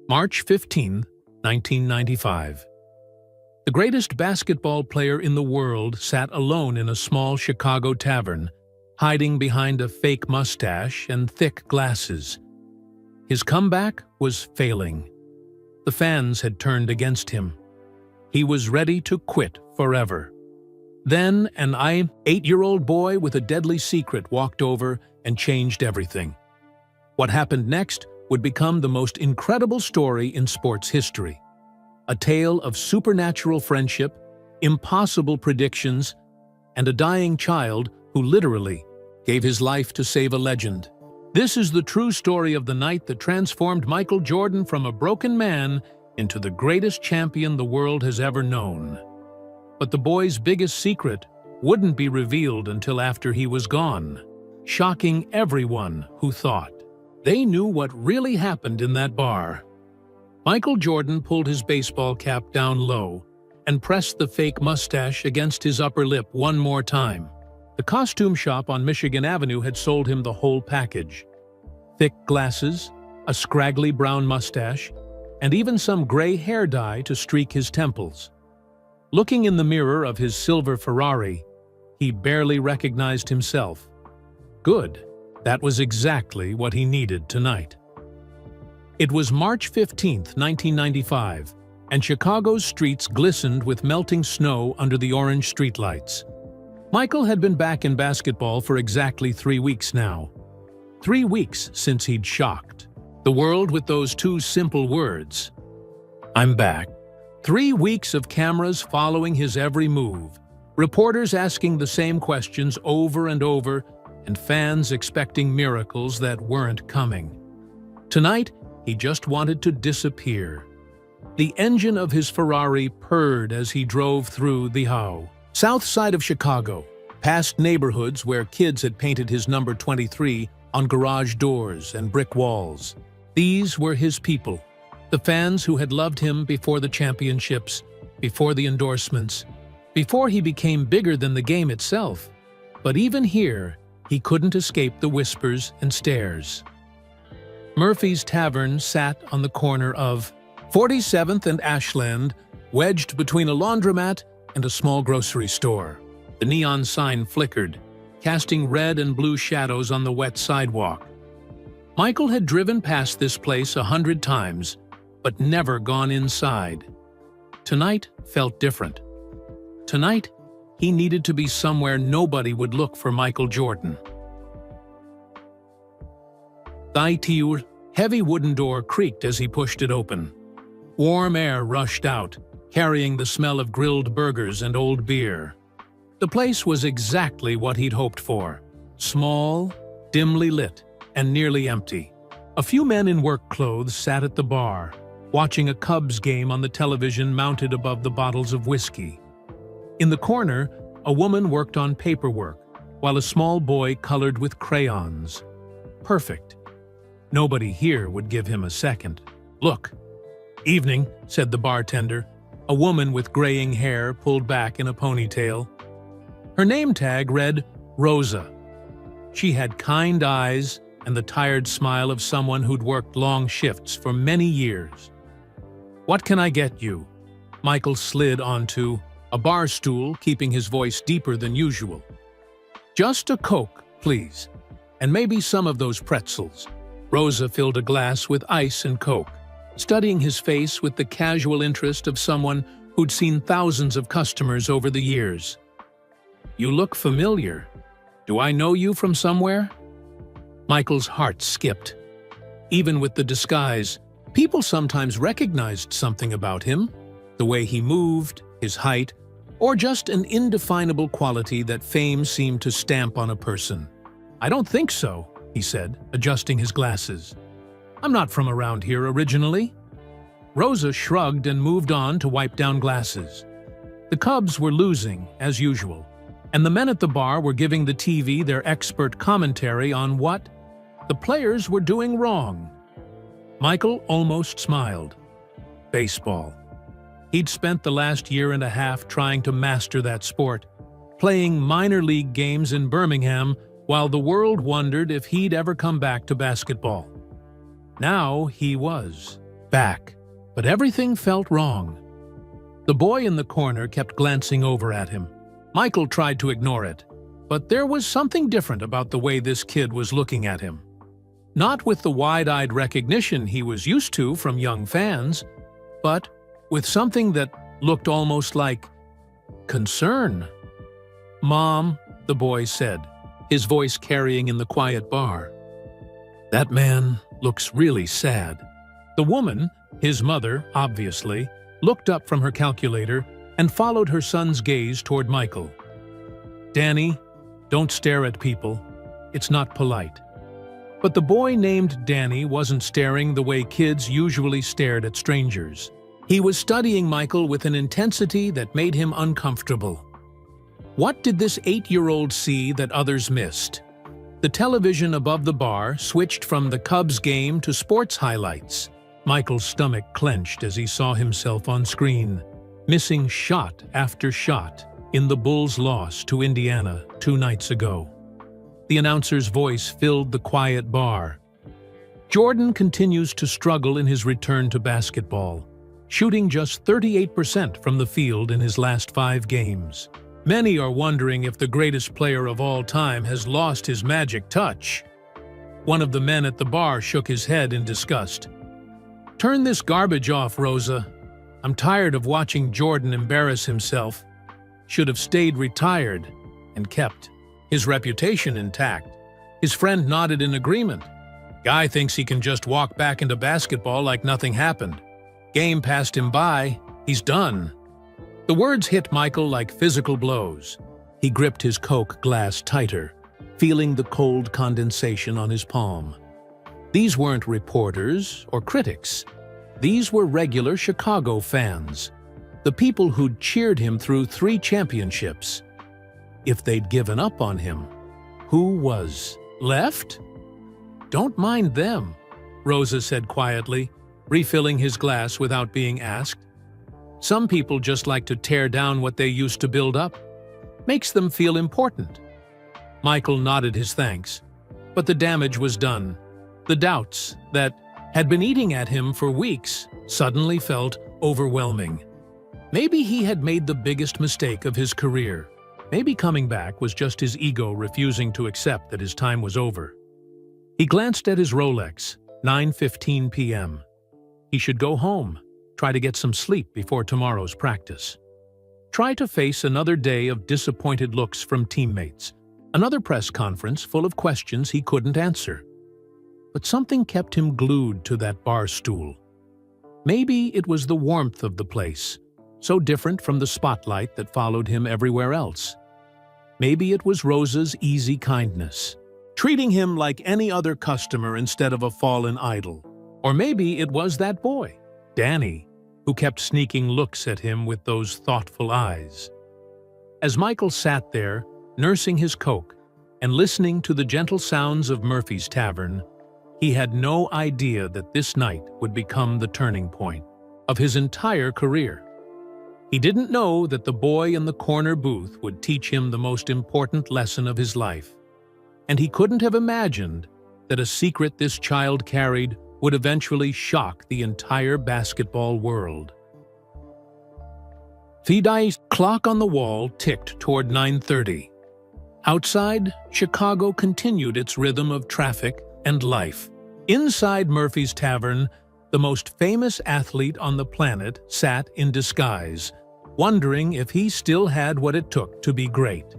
March 15, 1995. The greatest basketball player in the world sat alone in a small Chicago tavern, hiding behind a fake mustache and thick glasses. His comeback was failing. The fans had turned against him. He was ready to quit forever. Then an 8-year-old boy with a deadly secret walked over and changed everything. What happened next would become the most incredible story in sports history. A tale of supernatural friendship, impossible predictions, and a dying child who literally gave his life to save a legend. This is the true story of the night that transformed Michael Jordan from a broken man into the greatest champion the world has ever known. But the boy's biggest secret wouldn't be revealed until after he was gone, shocking everyone who thought they knew what really happened in that bar. Michael Jordan pulled his baseball cap down low and pressed the fake mustache against his upper lip one more time. The costume shop on Michigan Avenue had sold him the whole package. Thick glasses, a scraggly brown mustache, and even some gray hair dye to streak his temples. Looking in the mirror of his silver Ferrari, he barely recognized himself. Good. That was exactly what he needed tonight. It was March 15, 1995, and Chicago's streets glistened with melting snow under the orange streetlights. Michael had been back in basketball for exactly 3 weeks now. 3 weeks since he'd shocked the world with those two simple words, "I'm back." 3 weeks of cameras following his every move, reporters asking the same questions over and over, and fans expecting miracles that weren't coming. Tonight, he just wanted to disappear. The engine of his Ferrari purred as he drove through the south side of Chicago, past neighborhoods where kids had painted his number 23 on garage doors and brick walls. These were his people, the fans who had loved him before the championships, before the endorsements, before he became bigger than the game itself. But even here, he couldn't escape the whispers and stares. Murphy's Tavern sat on the corner of 47th and Ashland, wedged between a laundromat and a small grocery store. The neon sign flickered, casting red and blue shadows on the wet sidewalk. Michael had driven past this place 100 times, but never gone inside. Tonight felt different. Tonight, he needed to be somewhere nobody would look for Michael Jordan. The heavy wooden door creaked as he pushed it open. Warm air rushed out, carrying the smell of grilled burgers and old beer. The place was exactly what he'd hoped for. Small, dimly lit, and nearly empty. A few men in work clothes sat at the bar, watching a Cubs game on the television mounted above the bottles of whiskey. In the corner, a woman worked on paperwork, while a small boy colored with crayons. Perfect. Nobody here would give him a second. "Look." "Evening," said the bartender, a woman with graying hair pulled back in a ponytail. Her name tag read Rosa. She had kind eyes and the tired smile of someone who'd worked long shifts for many years. "What can I get you?" Michael slid onto a bar stool, keeping his voice deeper than usual. "Just a Coke, please, and maybe some of those pretzels." Rosa filled a glass with ice and Coke, studying his face with the casual interest of someone who'd seen thousands of customers over the years. "You look familiar. Do I know you from somewhere?" Michael's heart skipped. Even with the disguise, people sometimes recognized something about him, the way he moved, his height, or just an indefinable quality that fame seemed to stamp on a person. "I don't think so," he said, adjusting his glasses. "I'm not from around here originally." Rosa shrugged and moved on to wipe down glasses. The Cubs were losing, as usual, and the men at the bar were giving the TV their expert commentary on what the players were doing wrong. Michael almost smiled. Baseball. He'd spent the last year and a half trying to master that sport, playing minor league games in Birmingham while the world wondered if he'd ever come back to basketball. Now he was. back, but everything felt wrong. The boy in the corner kept glancing over at him. Michael tried to ignore it, but there was something different about the way this kid was looking at him. Not with the wide-eyed recognition he was used to from young fans, but with something that looked almost like concern. "Mom," the boy said, his voice carrying in the quiet bar. "That man looks really sad." The woman, his mother, obviously, looked up from her calculator and followed her son's gaze toward Michael. "Danny, don't stare at people. It's not polite." But the boy named Danny wasn't staring the way kids usually stared at strangers. He was studying Michael with an intensity that made him uncomfortable. What did this 8-year-old see that others missed? The television above the bar switched from the Cubs game to sports highlights. Michael's stomach clenched as he saw himself on screen, missing shot after shot in the Bulls' loss to Indiana 2 nights ago. The announcer's voice filled the quiet bar. Jordan continues to struggle in his return to basketball, shooting just 38% from the field in his last 5 games. Many are wondering if the greatest player of all time has lost his magic touch. One of the men at the bar shook his head in disgust. "Turn this garbage off, Rosa. I'm tired of watching Jordan embarrass himself. Should have stayed retired and kept his reputation intact." His friend nodded in agreement. "Guy thinks he can just walk back into basketball like nothing happened. Game passed him by. He's done." The words hit Michael like physical blows. He gripped his Coke glass tighter, feeling the cold condensation on his palm. These weren't reporters or critics. These were regular Chicago fans, the people who'd cheered him through 3 championships. If they'd given up on him, who was left? "Don't mind them," Rosa said quietly, refilling his glass without being asked. "Some people just like to tear down what they used to build up. Makes them feel important." Michael nodded his thanks, but the damage was done. The doubts that had been eating at him for weeks suddenly felt overwhelming. Maybe he had made the biggest mistake of his career. Maybe coming back was just his ego refusing to accept that his time was over. He glanced at his Rolex, 9:15 p.m. He should go home, try to get some sleep before tomorrow's practice. Try to face another day of disappointed looks from teammates, another press conference full of questions he couldn't answer. But something kept him glued to that bar stool. Maybe it was the warmth of the place, so different from the spotlight that followed him everywhere else. Maybe it was Rosa's easy kindness, treating him like any other customer instead of a fallen idol. Or maybe it was that boy, Danny, who kept sneaking looks at him with those thoughtful eyes. As Michael sat there, nursing his Coke and listening to the gentle sounds of Murphy's Tavern, he had no idea that this night would become the turning point of his entire career. He didn't know that the boy in the corner booth would teach him the most important lesson of his life. And he couldn't have imagined that a secret this child carried would eventually shock the entire basketball world. Fidai's clock on the wall ticked toward 9:30. Outside, Chicago continued its rhythm of traffic and life. Inside Murphy's Tavern, the most famous athlete on the planet sat in disguise, wondering if he still had what it took to be great.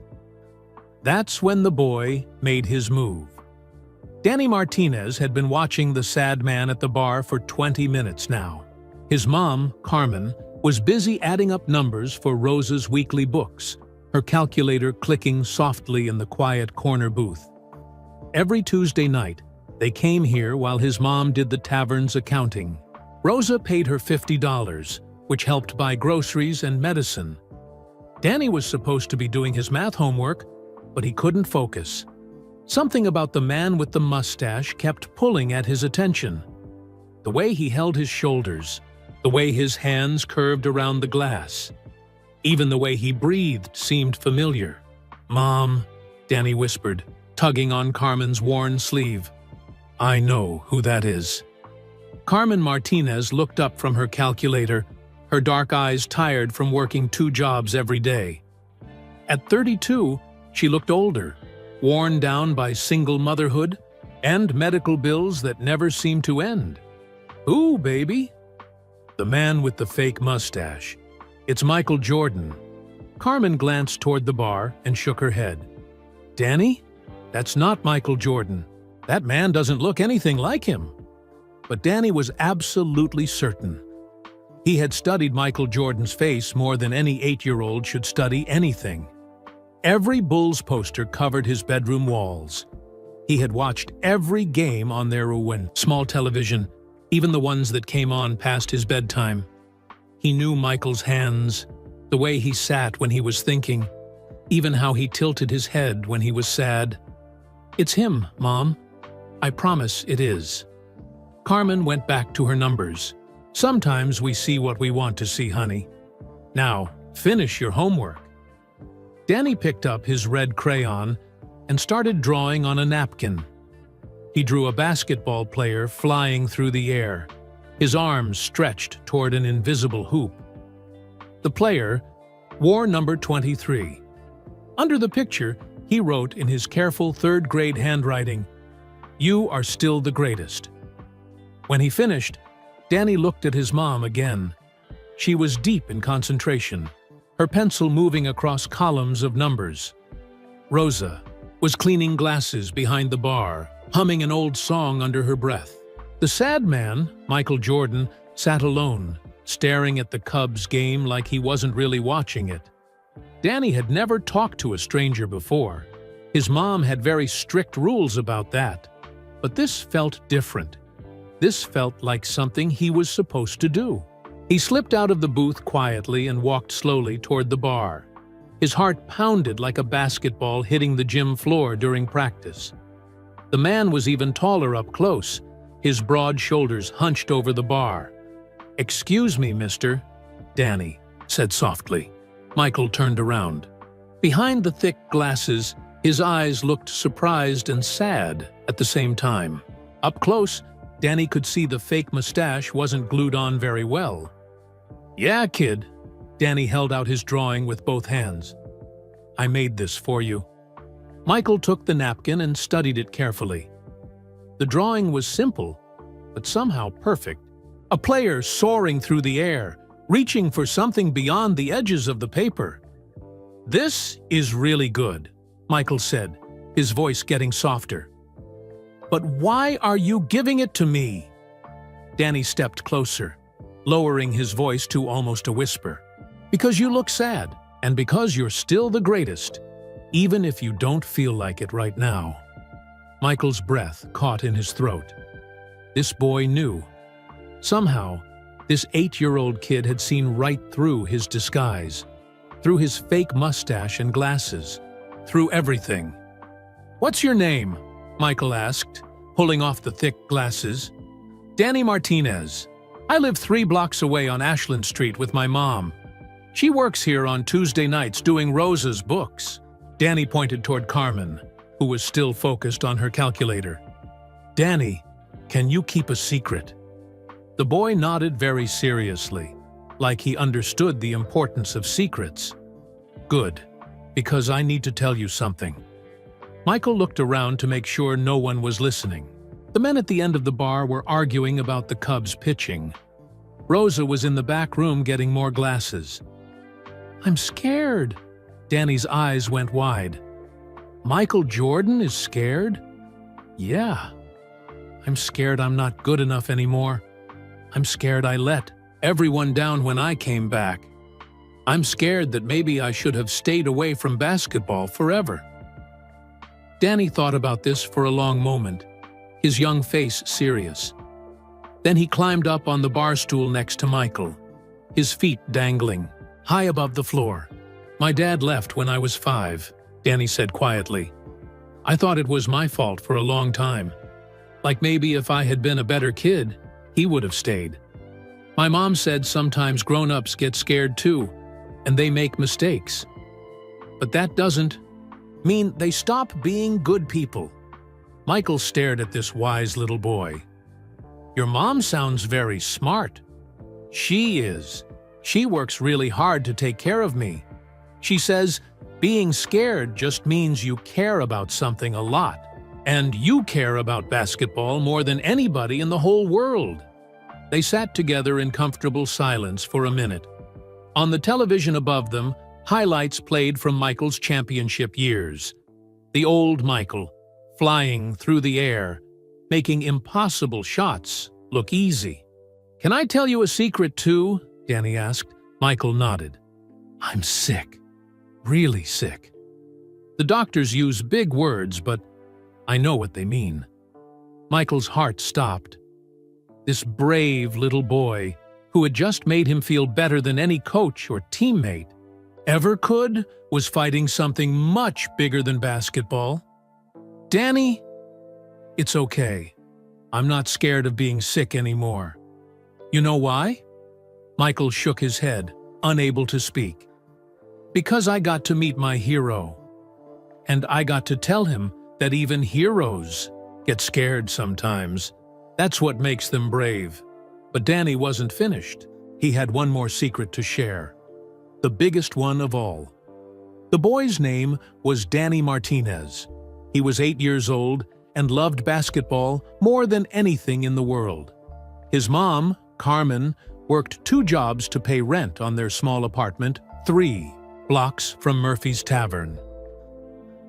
That's when the boy made his move. Danny Martinez had been watching the sad man at the bar for 20 minutes now. His mom, Carmen, was busy adding up numbers for Rosa's weekly books, her calculator clicking softly in the quiet corner booth. Every Tuesday night, they came here while his mom did the tavern's accounting. Rosa paid her $50, which helped buy groceries and medicine. Danny was supposed to be doing his math homework, but he couldn't focus. Something about the man with the mustache kept pulling at his attention. The way he held his shoulders, the way his hands curved around the glass. Even the way he breathed seemed familiar. "Mom," Danny whispered, tugging on Carmen's worn sleeve. "I know who that is." Carmen Martinez looked up from her calculator, her dark eyes tired from working 2 jobs every day. At 32, she looked older, worn down by single motherhood and medical bills that never seemed to end. "Who, baby?" "The man with the fake mustache. It's Michael Jordan." Carmen glanced toward the bar and shook her head. "Danny? That's not Michael Jordan. That man doesn't look anything like him." But Danny was absolutely certain. He had studied Michael Jordan's face more than any 8-year-old should study anything. Every Bulls poster covered his bedroom walls. He had watched every game on their small television, even the ones that came on past his bedtime. He knew Michael's hands, the way he sat when he was thinking, even how he tilted his head when he was sad. "It's him, Mom. I promise it is." Carmen went back to her numbers. "Sometimes we see what we want to see, honey. Now, finish your homework." Danny picked up his red crayon and started drawing on a napkin. He drew a basketball player flying through the air, his arms stretched toward an invisible hoop. The player wore number 23. Under the picture, he wrote in his careful 3rd-grade handwriting, "You are still the greatest." When he finished, Danny looked at his mom again. She was deep in concentration, her pencil moving across columns of numbers. Rosa was cleaning glasses behind the bar, humming an old song under her breath. The sad man, Michael Jordan, sat alone, staring at the Cubs game like he wasn't really watching it. Danny had never talked to a stranger before. His mom had very strict rules about that. But this felt different. This felt like something he was supposed to do. He slipped out of the booth quietly and walked slowly toward the bar. His heart pounded like a basketball hitting the gym floor during practice. The man was even taller up close, his broad shoulders hunched over the bar. "Excuse me, mister," Danny said softly. Michael turned around. Behind the thick glasses, his eyes looked surprised and sad at the same time. Up close, Danny could see the fake mustache wasn't glued on very well. "Yeah, kid." Danny held out his drawing with both hands. "I made this for you." Michael took the napkin and studied it carefully. The drawing was simple, but somehow perfect. A player soaring through the air, reaching for something beyond the edges of the paper. "This is really good," Michael said, his voice getting softer. "But why are you giving it to me?" Danny stepped closer, lowering his voice to almost a whisper. "Because you look sad, and because you're still the greatest, even if you don't feel like it right now." Michael's breath caught in his throat. This boy knew. Somehow, this 8-year-old kid had seen right through his disguise, through his fake mustache and glasses, through everything. "What's your name?" Michael asked, pulling off the thick glasses. "Danny Martinez. I live 3 blocks away on Ashland Street with my mom. She works here on Tuesday nights doing Rosa's books." Danny pointed toward Carmen, who was still focused on her calculator. "Danny, can you keep a secret?" The boy nodded very seriously, like he understood the importance of secrets. "Good, because I need to tell you something." Michael looked around to make sure no one was listening. The men at the end of the bar were arguing about the Cubs pitching. Rosa was in the back room getting more glasses. "I'm scared." Danny's eyes went wide. "Michael Jordan is scared?" "Yeah. I'm scared I'm not good enough anymore. I'm scared I let everyone down when I came back. I'm scared that maybe I should have stayed away from basketball forever." Danny thought about this for a long moment, his young face serious. Then he climbed up on the bar stool next to Michael, his feet dangling, high above the floor. "My dad left when I was 5, Danny said quietly. "I thought it was my fault for a long time. Like maybe if I had been a better kid, he would have stayed. My mom said sometimes grown-ups get scared too, and they make mistakes. But that doesn't mean they stop being good people." Michael stared at this wise little boy. Your mom sounds very smart. She is. She works really hard to take care of me. She says, being scared just means you care about something a lot. And you care about basketball more than anybody in the whole world. They sat together in comfortable silence for a minute. On the television above them, highlights played from Michael's championship years. The old Michael, flying through the air, making impossible shots look easy. "Can I tell you a secret too?" Danny asked. Michael nodded. "I'm sick. Really sick. The doctors use big words, but I know what they mean." Michael's heart stopped. This brave little boy, who had just made him feel better than any coach or teammate ever could, was fighting something much bigger than basketball. "Danny, it's okay. I'm not scared of being sick anymore. You know why?" Michael shook his head, unable to speak. "Because I got to meet my hero. And I got to tell him that even heroes get scared sometimes. That's what makes them brave." But Danny wasn't finished. He had one more secret to share. The biggest one of all. The boy's name was Danny Martinez. He was 8 years old and loved basketball more than anything in the world. His mom, Carmen, worked 2 jobs to pay rent on their small apartment 3 blocks from Murphy's Tavern.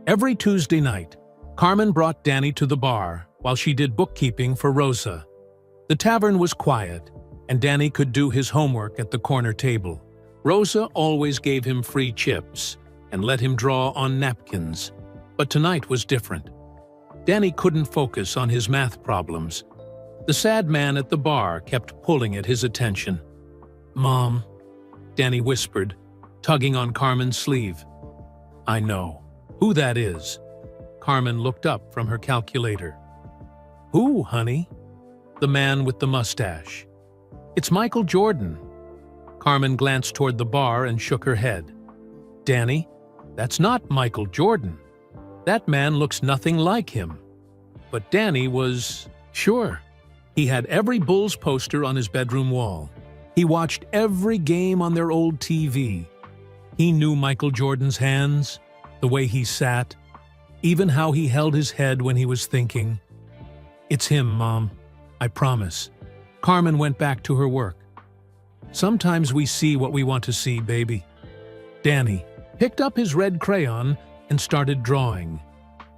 Every Tuesday night, Carmen brought Danny to the bar while she did bookkeeping for Rosa. The tavern was quiet, and Danny could do his homework at the corner table. Rosa always gave him free chips and let him draw on napkins. But tonight was different. Danny couldn't focus on his math problems. The sad man at the bar kept pulling at his attention. "Mom," Danny whispered, tugging on Carmen's sleeve. "I know. Who that is?" Carmen looked up from her calculator. "Who, honey?" "The man with the mustache." "It's Michael Jordan." Carmen glanced toward the bar and shook her head. "Danny, that's not Michael Jordan. That man looks nothing like him." But Danny was sure. He had every Bulls poster on his bedroom wall. He watched every game on their old TV. He knew Michael Jordan's hands, the way he sat, even how he held his head when he was thinking. "It's him, Mom. I promise." Carmen went back to her work. "Sometimes we see what we want to see, baby." Danny picked up his red crayon and started drawing.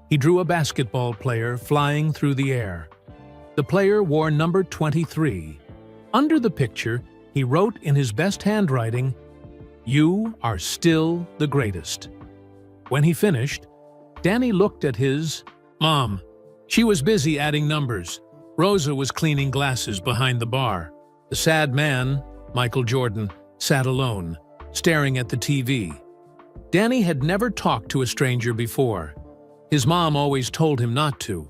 He drew a basketball player flying through the air. The player wore number 23. Under the picture, he wrote in his best handwriting, "You are still the greatest." When he finished, Danny looked at his mom. She was busy adding numbers. Rosa was cleaning glasses behind the bar. The sad man, Michael Jordan, sat alone, staring at the TV. Danny had never talked to a stranger before. His mom always told him not to.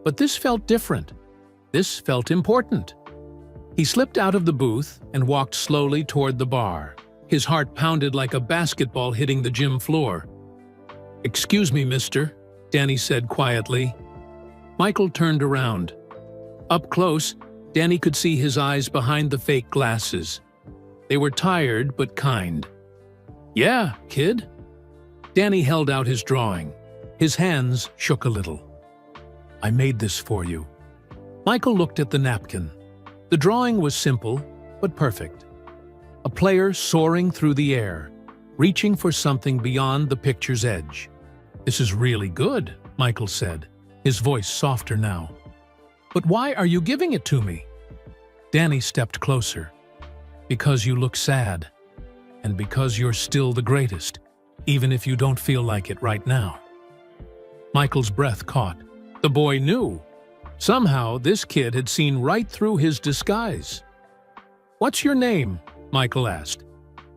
But this felt different. This felt important. He slipped out of the booth and walked slowly toward the bar. His heart pounded like a basketball hitting the gym floor. "Excuse me, mister," Danny said quietly. Michael turned around. Up close, Danny could see his eyes behind the fake glasses. They were tired but kind. "Yeah, kid." Danny held out his drawing. His hands shook a little. "I made this for you." Michael looked at the napkin. The drawing was simple, but perfect. A player soaring through the air, reaching for something beyond the picture's edge. "This is really good," Michael said, his voice softer now. "But why are you giving it to me?" Danny stepped closer. "Because you look sad, and because you're still the greatest, even if you don't feel like it right now." Michael's breath caught. The boy knew. Somehow, this kid had seen right through his disguise. "What's your name?" Michael asked.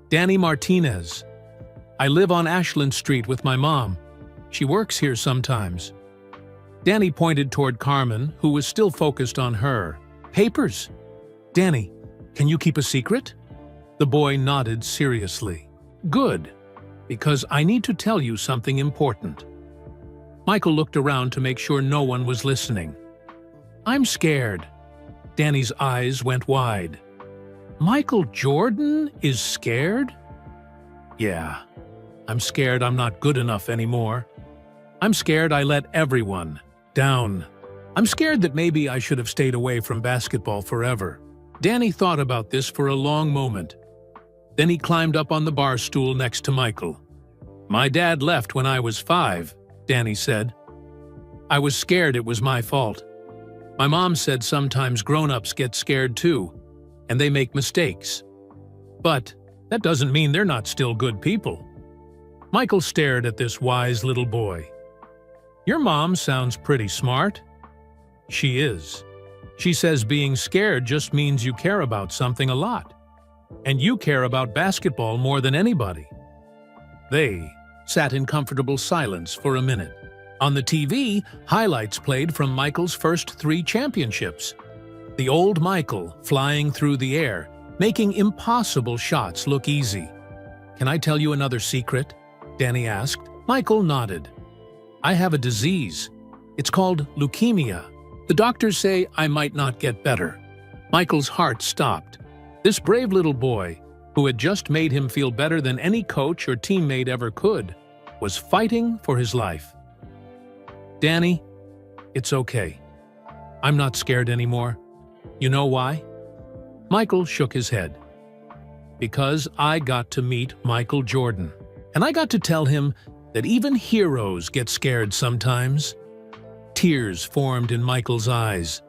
"Danny Martinez. I live on Ashland Street with my mom. She works here sometimes." Danny pointed toward Carmen, who was still focused on her. "Papers? Danny, can you keep a secret?" The boy nodded seriously. "Good, because I need to tell you something important." Michael looked around to make sure no one was listening. "I'm scared." Danny's eyes went wide. Michael Jordan is scared? Yeah, I'm scared I'm not good enough anymore. I'm scared I let everyone down. I'm scared that maybe I should have stayed away from basketball forever. Danny thought about this for a long moment. Then he climbed up on the bar stool next to Michael. My dad left when I was 5, Danny said. I was scared it was my fault. My mom said sometimes grown-ups get scared too, and they make mistakes. But that doesn't mean they're not still good people. Michael stared at this wise little boy. Your mom sounds pretty smart. She is. She says being scared just means you care about something a lot. And you care about basketball more than anybody. They sat in comfortable silence for a minute. On the TV, highlights played from Michael's first 3 championships. The old Michael flying through the air, making impossible shots look easy. Can I tell you another secret? Danny asked. Michael nodded. I have a disease. It's called leukemia. The doctors say I might not get better. Michael's heart stopped. This brave little boy, who had just made him feel better than any coach or teammate ever could, was fighting for his life. Danny, it's okay. I'm not scared anymore. You know why? Michael shook his head. Because I got to meet Michael Jordan. And I got to tell him that even heroes get scared sometimes. Tears formed in Michael's eyes.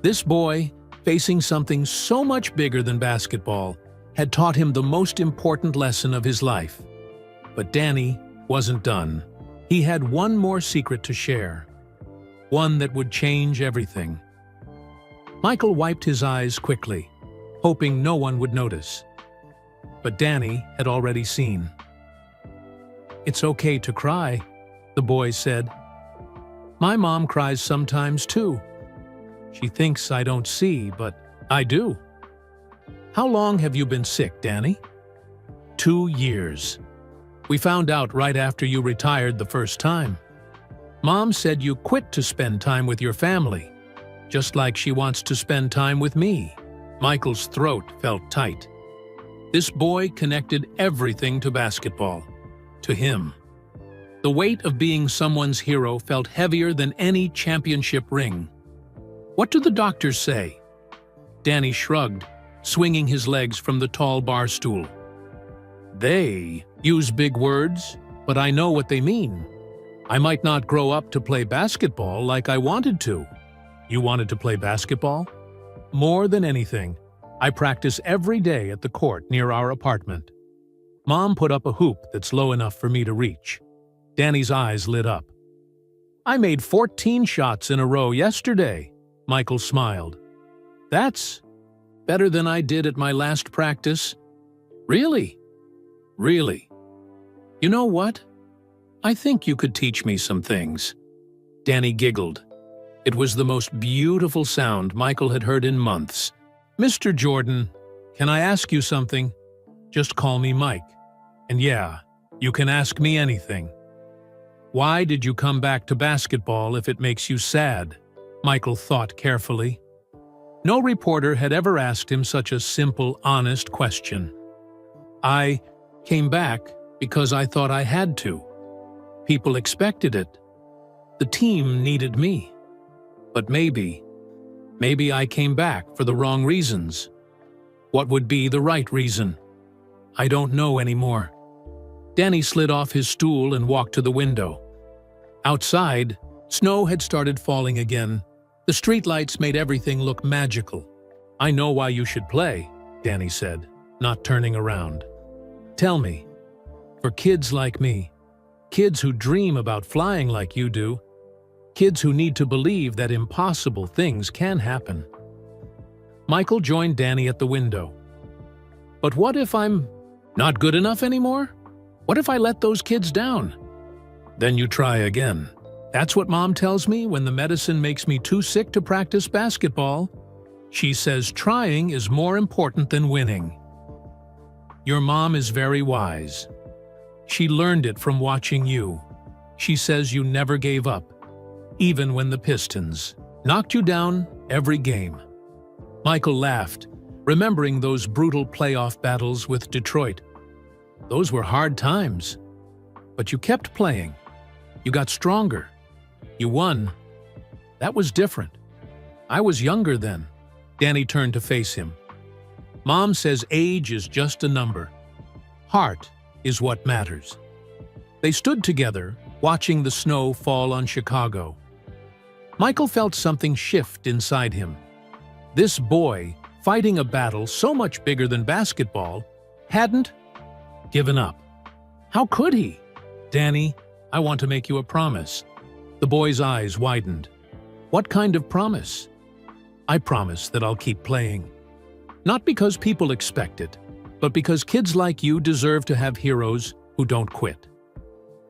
This boy, facing something so much bigger than basketball, had taught him the most important lesson of his life. But Danny wasn't done. He had one more secret to share. One that would change everything. Michael wiped his eyes quickly, hoping no one would notice. But Danny had already seen. It's okay to cry, the boy said. My mom cries sometimes too. She thinks I don't see, but I do. How long have you been sick, Danny? 2 years. We found out right after you retired the first time. Mom said you quit to spend time with your family, just like she wants to spend time with me. Michael's throat felt tight. This boy connected everything to basketball, to him. The weight of being someone's hero felt heavier than any championship ring. What do the doctors say? Danny shrugged, swinging his legs from the tall bar stool. They use big words, but I know what they mean. I might not grow up to play basketball like I wanted to. You wanted to play basketball? More than anything, I practice every day at the court near our apartment. Mom put up a hoop that's low enough for me to reach. Danny's eyes lit up. I made 14 shots in a row yesterday, Michael smiled. That's better than I did at my last practice. Really? Really? You know what? I think you could teach me some things. Danny giggled. It was the most beautiful sound Michael had heard in months. Mr. Jordan, can I ask you something? Just call me Mike. And yeah, you can ask me anything. Why did you come back to basketball if it makes you sad? Michael thought carefully. No reporter had ever asked him such a simple, honest question. I came back because I thought I had to. People expected it. The team needed me. But maybe I came back for the wrong reasons. What would be the right reason? I don't know anymore. Danny slid off his stool and walked to the window. Outside, snow had started falling again. The streetlights made everything look magical. I know why you should play, Danny said, not turning around. Tell me, for kids like me, kids who dream about flying like you do, kids who need to believe that impossible things can happen. Michael joined Danny at the window. But what if I'm not good enough anymore? What if I let those kids down? Then you try again. That's what Mom tells me when the medicine makes me too sick to practice basketball. She says trying is more important than winning. Your mom is very wise. She learned it from watching you. She says you never gave up, even when the Pistons knocked you down every game. Michael laughed, remembering those brutal playoff battles with Detroit. Those were hard times. But you kept playing. You got stronger. You won. That was different. I was younger then. Danny turned to face him. Mom says age is just a number. Heart is what matters. They stood together, watching the snow fall on Chicago. Michael felt something shift inside him. This boy, fighting a battle so much bigger than basketball, hadn't given up. How could he? Danny, I want to make you a promise. The boy's eyes widened. What kind of promise? I promise that I'll keep playing. Not because people expect it, but because kids like you deserve to have heroes who don't quit.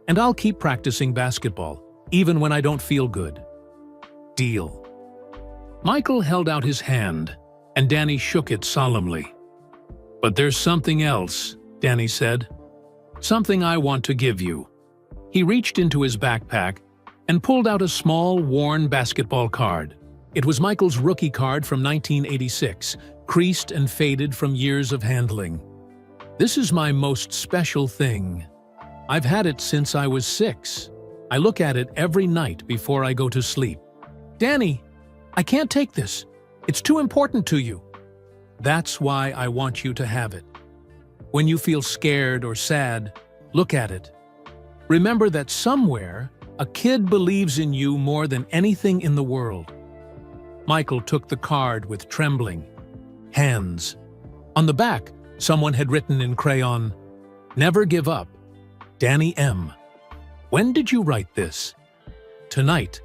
And I'll keep practicing basketball, even when I don't feel good. Deal. Michael held out his hand, and Danny shook it solemnly. But there's something else, Danny said. Something I want to give you. He reached into his backpack and pulled out a small, worn basketball card. It was Michael's rookie card from 1986, creased and faded from years of handling. This is my most special thing. I've had it since I was 6. I look at it every night before I go to sleep. Danny, I can't take this. It's too important to you. That's why I want you to have it. When you feel scared or sad, look at it. Remember that somewhere, a kid believes in you more than anything in the world. Michael took the card with trembling hands. On the back, someone had written in crayon, "Never give up, Danny M." When did you write this? Tonight,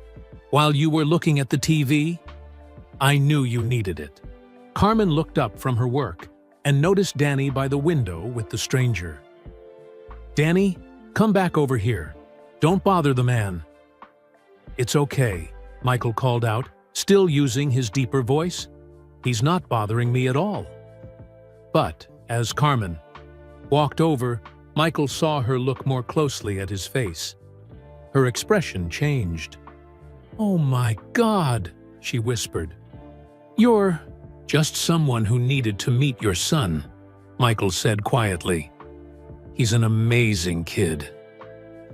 while you were looking at the TV? I knew you needed it. Carmen looked up from her work and noticed Danny by the window with the stranger. Danny, come back over here. Don't bother the man. It's okay, Michael called out, still using his deeper voice. He's not bothering me at all. But, as Carmen walked over, Michael saw her look more closely at his face. Her expression changed. Oh my God, she whispered. You're just someone who needed to meet your son, Michael said quietly. He's an amazing kid.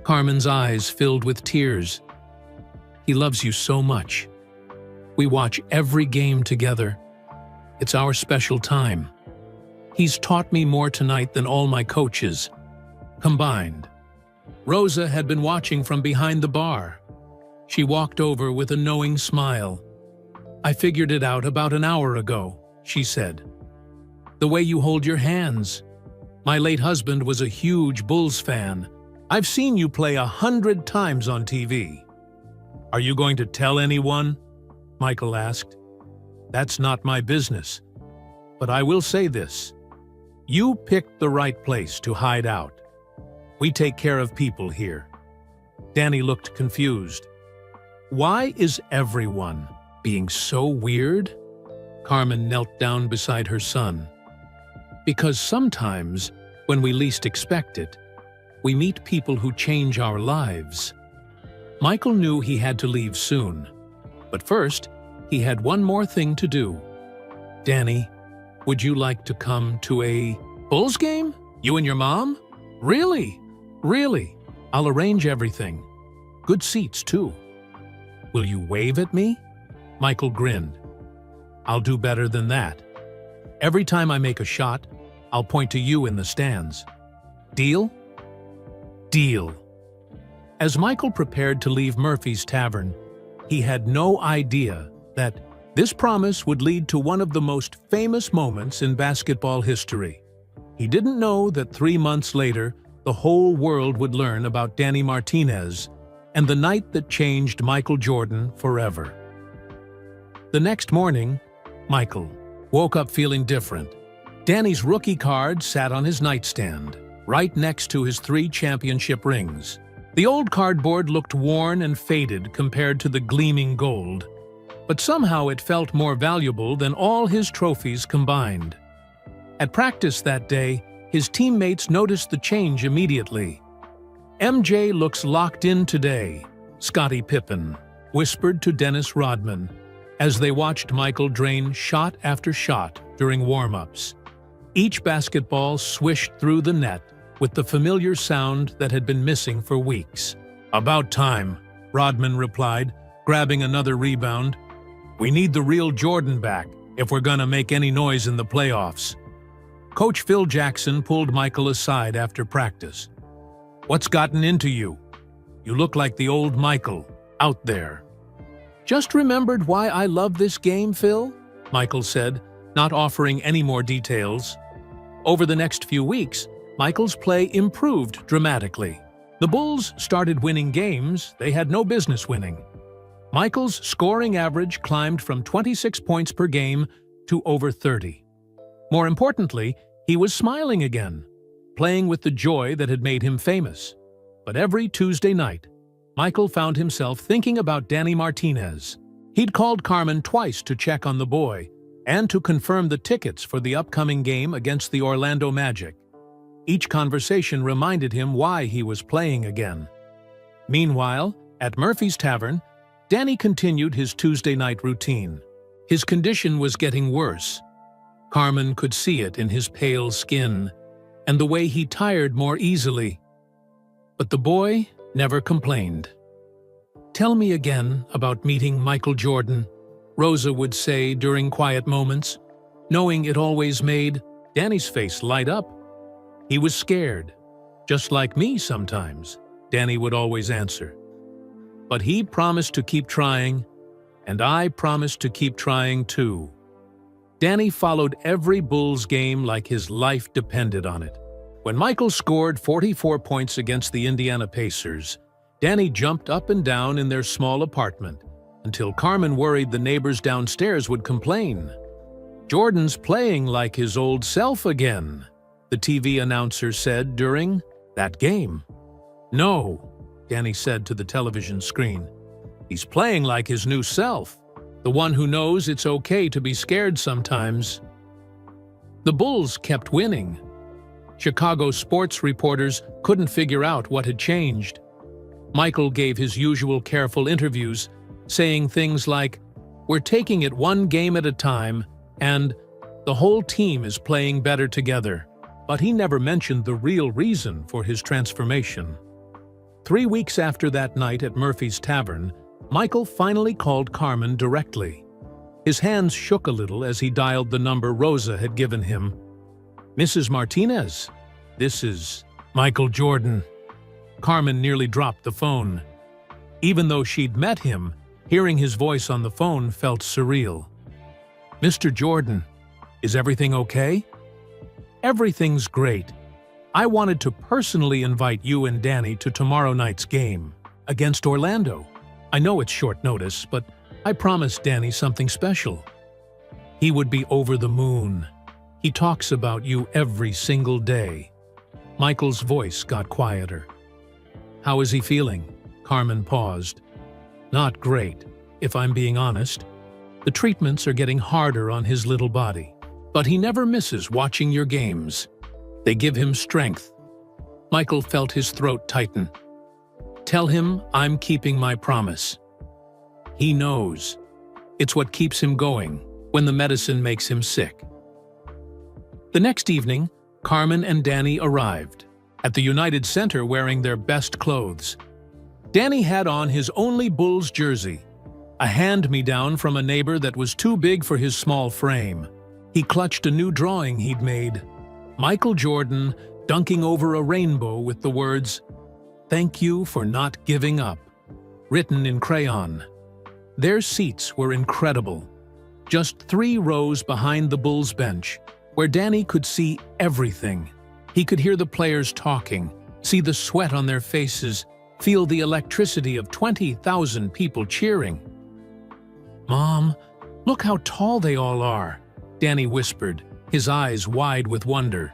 Carmen's eyes filled with tears. He loves you so much. We watch every game together. It's our special time. He's taught me more tonight than all my coaches combined. Rosa had been watching from behind the bar. She walked over with a knowing smile. I figured it out about an hour ago, she said. The way you hold your hands. My late husband was a huge Bulls fan. I've seen you play 100 times on TV. Are you going to tell anyone? Michael asked. That's not my business. But I will say this. You picked the right place to hide out. We take care of people here. Danny looked confused. Why is everyone being so weird? Carmen knelt down beside her son. Because sometimes, when we least expect it, we meet people who change our lives. Michael knew he had to leave soon. But first, he had one more thing to do. Danny, would you like to come to a Bulls game? You and your mom? Really? Really? I'll arrange everything. Good seats, too. Will you wave at me? Michael grinned. I'll do better than that. Every time I make a shot, I'll point to you in the stands. Deal? Deal. As Michael prepared to leave Murphy's Tavern, he had no idea that this promise would lead to one of the most famous moments in basketball history. He didn't know that 3 months later, the whole world would learn about Danny Martinez and the night that changed Michael Jordan forever. The next morning, Michael woke up feeling different. Danny's rookie card sat on his nightstand, right next to his 3 championship rings. The old cardboard looked worn and faded compared to the gleaming gold, but somehow it felt more valuable than all his trophies combined. At practice that day, his teammates noticed the change immediately. MJ looks locked in today, Scottie Pippen whispered to Dennis Rodman, as they watched Michael drain shot after shot during warm-ups. Each basketball swished through the net with the familiar sound that had been missing for weeks. "About time," Rodman replied, grabbing another rebound. "We need the real Jordan back if we're gonna make any noise in the playoffs." Coach Phil Jackson pulled Michael aside after practice. "What's gotten into you? You look like the old Michael, out there." "Just remembered why I love this game, Phil," Michael said, not offering any more details. Over the next few weeks, Michael's play improved dramatically. The Bulls started winning games they had no business winning. Michael's scoring average climbed from 26 points per game to over 30. More importantly, he was smiling again, playing with the joy that had made him famous. But every Tuesday night, Michael found himself thinking about Danny Martinez. He'd called Carmen twice to check on the boy and to confirm the tickets for the upcoming game against the Orlando Magic. Each conversation reminded him why he was playing again. Meanwhile, at Murphy's Tavern, Danny continued his Tuesday night routine. His condition was getting worse. Carmen could see it in his pale skin and the way he tired more easily. But the boy never complained. "Tell me again about meeting Michael Jordan," Rosa would say during quiet moments, knowing it always made Danny's face light up. "He was scared, just like me sometimes," Danny would always answer. But he promised to keep trying, and I promised to keep trying too. Danny followed every Bulls game like his life depended on it. When Michael scored 44 points against the Indiana Pacers, Danny jumped up and down in their small apartment until Carmen worried the neighbors downstairs would complain. "Jordan's playing like his old self again," the TV announcer said during that game. "No," Danny said to the television screen. "He's playing like his new self, the one who knows it's okay to be scared sometimes." The Bulls kept winning. Chicago sports reporters couldn't figure out what had changed. Michael gave his usual careful interviews, saying things like, "We're taking it one game at a time," and "the whole team is playing better together." But he never mentioned the real reason for his transformation. 3 weeks after that night at Murphy's Tavern, Michael finally called Carmen directly. His hands shook a little as he dialed the number Rosa had given him. "Mrs. Martinez, this is Michael Jordan." Carmen nearly dropped the phone. Even though she'd met him, hearing his voice on the phone felt surreal. "Mr. Jordan, is everything okay?" "Everything's great. I wanted to personally invite you and Danny to tomorrow night's game against Orlando. I know it's short notice, but I promised Danny something special. He would be over the moon. He talks about you every single day." Michael's voice got quieter. "How is he feeling?" Carmen paused. "Not great, if I'm being honest. The treatments are getting harder on his little body. But he never misses watching your games. They give him strength." Michael felt his throat tighten. "Tell him I'm keeping my promise. He knows. It's what keeps him going when the medicine makes him sick." The next evening, Carmen and Danny arrived at the United Center wearing their best clothes. Danny had on his only Bulls jersey, a hand-me-down from a neighbor that was too big for his small frame. He clutched a new drawing he'd made, Michael Jordan dunking over a rainbow with the words, "Thank you for not giving up," written in crayon. Their seats were incredible, just 3 rows behind the Bulls bench, where Danny could see everything. He could hear the players talking, see the sweat on their faces, feel the electricity of 20,000 people cheering. "Mom, look how tall they all are," Danny whispered, his eyes wide with wonder.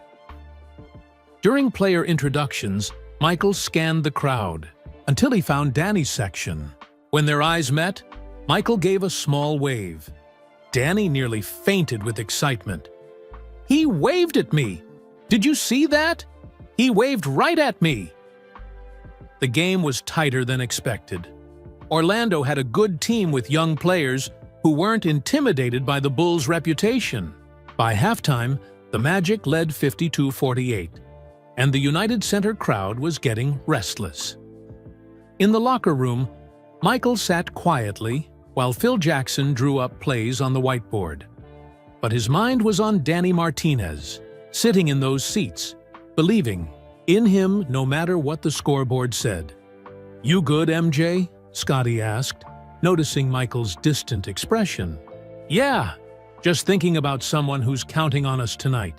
During player introductions, Michael scanned the crowd until he found Danny's section. When their eyes met, Michael gave a small wave. Danny nearly fainted with excitement. "He waved at me! Did you see that? He waved right at me!" The game was tighter than expected. Orlando had a good team with young players who weren't intimidated by the Bulls' reputation. By halftime, the Magic led 52-48, and the United Center crowd was getting restless. In the locker room, Michael sat quietly while Phil Jackson drew up plays on the whiteboard. But his mind was on Danny Martinez, sitting in those seats, believing in him no matter what the scoreboard said. "You good, MJ?" Scotty asked, noticing Michael's distant expression. "Yeah, just thinking about someone who's counting on us tonight."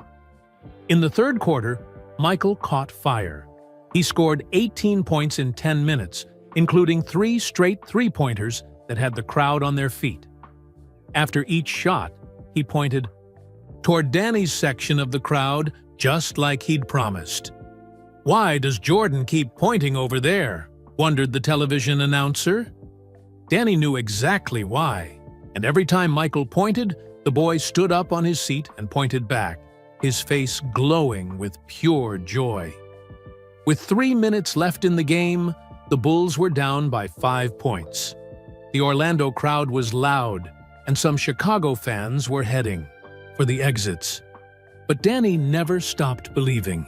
In the third quarter, Michael caught fire. He scored 18 points in 10 minutes, including 3 straight three-pointers that had the crowd on their feet. After each shot, he pointed toward Danny's section of the crowd, just like he'd promised. "Why does Jordan keep pointing over there?" wondered the television announcer. Danny knew exactly why, and every time Michael pointed, the boy stood up on his seat and pointed back, his face glowing with pure joy. With 3 minutes left in the game, the Bulls were down by 5 points. The Orlando crowd was loud, and some Chicago fans were heading for the exits. But Danny never stopped believing.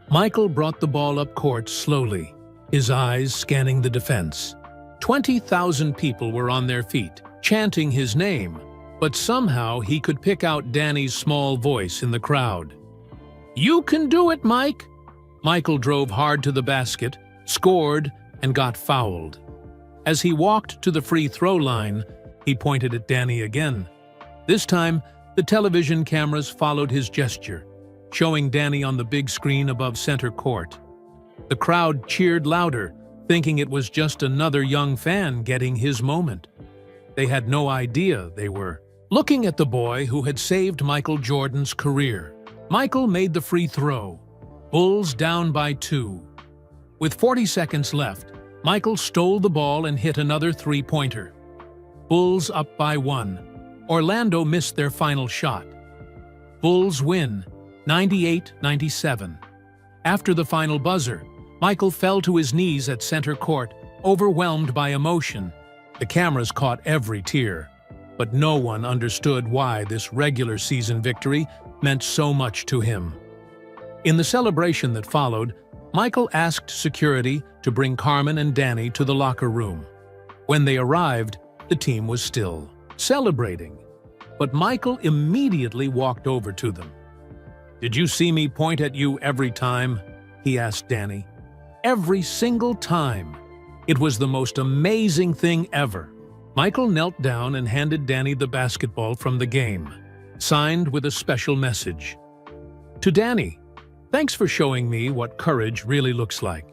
Michael brought the ball up court slowly, his eyes scanning the defense. 20,000 people were on their feet, chanting his name, but somehow he could pick out Danny's small voice in the crowd. "You can do it, Mike!" Michael drove hard to the basket, scored, and got fouled. As he walked to the free throw line, he pointed at Danny again. This time, the television cameras followed his gesture, showing Danny on the big screen above center court. The crowd cheered louder, thinking it was just another young fan getting his moment. They had no idea they were looking at the boy who had saved Michael Jordan's career. Michael made the free throw. Bulls down by 2. With 40 seconds left, Michael stole the ball and hit another three-pointer. Bulls up by 1. Orlando missed their final shot. Bulls win, 98-97. After the final buzzer, Michael fell to his knees at center court, overwhelmed by emotion. The cameras caught every tear, but no one understood why this regular season victory meant so much to him. In the celebration that followed, Michael asked security to bring Carmen and Danny to the locker room. When they arrived, the team was still celebrating, but Michael immediately walked over to them. "Did you see me point at you every time?" he asked Danny. "Every single time. It was the most amazing thing ever." Michael knelt down and handed Danny the basketball from the game, signed with a special message. To Danny, "Thanks for showing me what courage really looks like.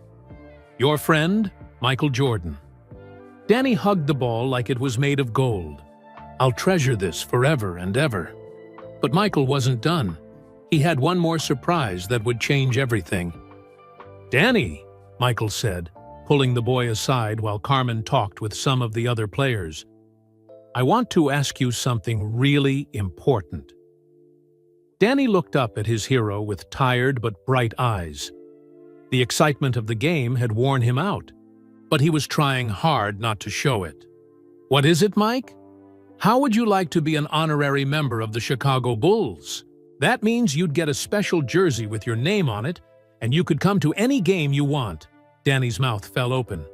Your friend, Michael Jordan." Danny hugged the ball like it was made of gold. "I'll treasure this forever and ever." But Michael wasn't done. He had one more surprise that would change everything. "Danny," Michael said, pulling the boy aside while Carmen talked with some of the other players, "I want to ask you something really important." Danny looked up at his hero with tired but bright eyes. The excitement of the game had worn him out, but he was trying hard not to show it. "What is it, Mike? How would you like to be an honorary member of the Chicago Bulls? That means you'd get a special jersey with your name on it, and you could come to any game you want." Danny's mouth fell open.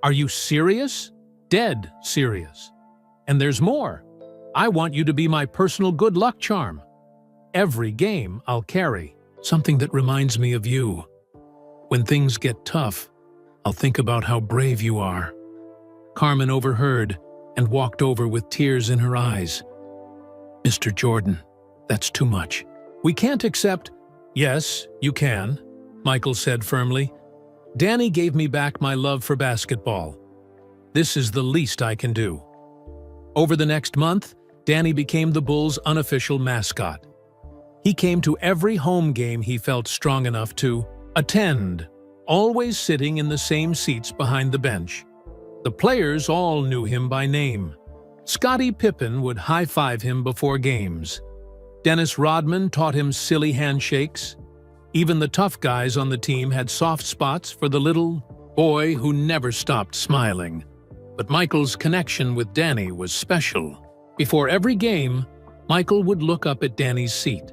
"Are you serious?" "Dead serious. And there's more. I want you to be my personal good luck charm. Every game I'll carry something that reminds me of you. When things get tough, I'll think about how brave you are." Carmen overheard and walked over with tears in her eyes. "Mr. Jordan, that's too much. We can't accept—" "Yes, you can," Michael said firmly. "Danny gave me back my love for basketball. This is the least I can do." Over the next month, Danny became the Bulls' unofficial mascot. He came to every home game he felt strong enough to attend, always sitting in the same seats behind the bench. The players all knew him by name. Scottie Pippen would high-five him before games. Dennis Rodman taught him silly handshakes. Even the tough guys on the team had soft spots for the little boy who never stopped smiling. But Michael's connection with Danny was special. Before every game, Michael would look up at Danny's seat.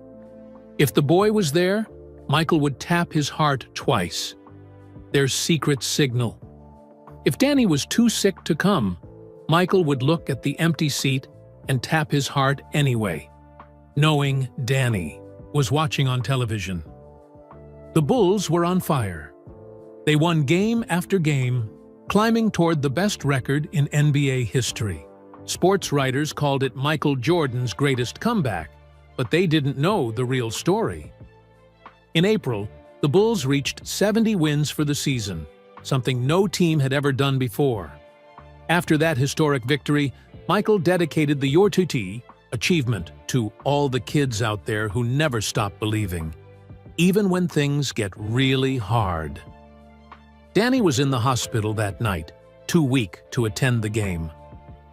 If the boy was there, Michael would tap his heart twice. Their secret signal. If Danny was too sick to come, Michael would look at the empty seat and tap his heart anyway, knowing Danny was watching on television. The Bulls were on fire. They won game after game, climbing toward the best record in NBA history. Sports writers called it Michael Jordan's greatest comeback, but they didn't know the real story. In April, the Bulls reached 70 wins for the season, something no team had ever done before. After that historic victory, Michael dedicated the Your Tutti achievement to all the kids out there who never stop believing, even when things get really hard. Danny was in the hospital that night, too weak to attend the game.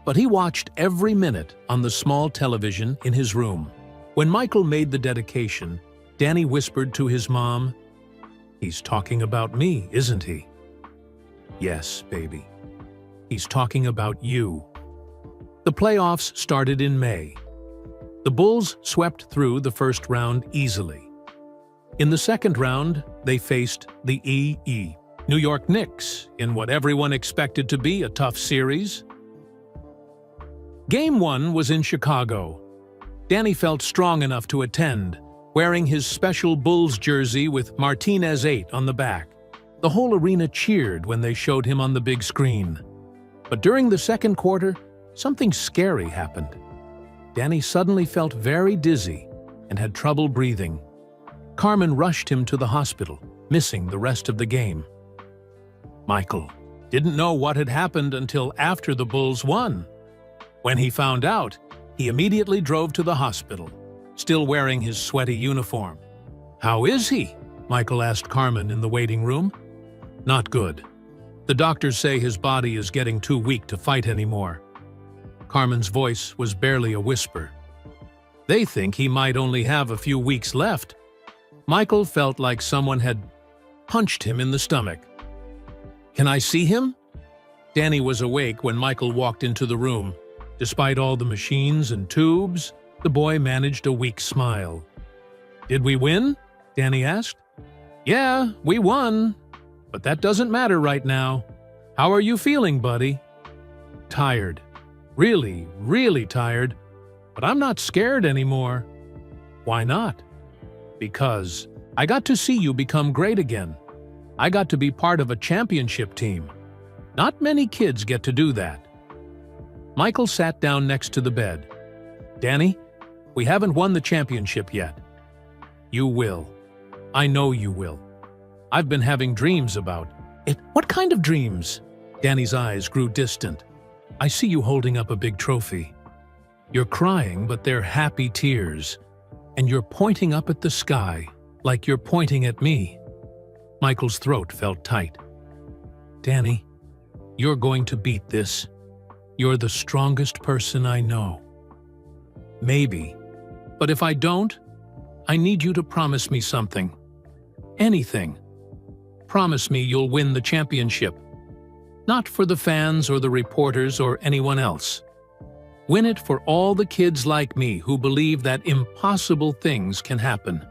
But he watched every minute on the small television in his room. When Michael made the dedication, Danny whispered to his mom, "He's talking about me, isn't he?" "Yes, baby. He's talking about you." The playoffs started in May. The Bulls swept through the first round easily. In the second round, they faced the New York Knicks in what everyone expected to be a tough series. Game 1 was in Chicago. Danny felt strong enough to attend, wearing his special Bulls jersey with Martinez 8 on the back. The whole arena cheered when they showed him on the big screen. But during the second quarter, something scary happened. Danny suddenly felt very dizzy and had trouble breathing. Carmen rushed him to the hospital, missing the rest of the game. Michael didn't know what had happened until after the Bulls won. When he found out, he immediately drove to the hospital, still wearing his sweaty uniform. "How is he?" Michael asked Carmen in the waiting room. "Not good. The doctors say his body is getting too weak to fight anymore." Carmen's voice was barely a whisper. "They think he might only have a few weeks left." Michael felt like someone had punched him in the stomach. "Can I see him?" Danny was awake when Michael walked into the room. Despite all the machines and tubes, the boy managed a weak smile. "Did we win?" Danny asked. "Yeah, we won. But that doesn't matter right now. How are you feeling, buddy?" "Tired. Really, really tired. But I'm not scared anymore." "Why not?" "Because I got to see you become great again. I got to be part of a championship team. Not many kids get to do that." Michael sat down next to the bed. "Danny, we haven't won the championship yet." "You will. I know you will. I've been having dreams about it." "What kind of dreams?" Danny's eyes grew distant. "I see you holding up a big trophy. You're crying, but they're happy tears. And you're pointing up at the sky, like you're pointing at me." Michael's throat felt tight. "Danny, you're going to beat this. You're the strongest person I know." "Maybe. But if I don't, I need you to promise me something. Anything. Promise me you'll win the championship. Not for the fans or the reporters or anyone else. Win it for all the kids like me who believe that impossible things can happen."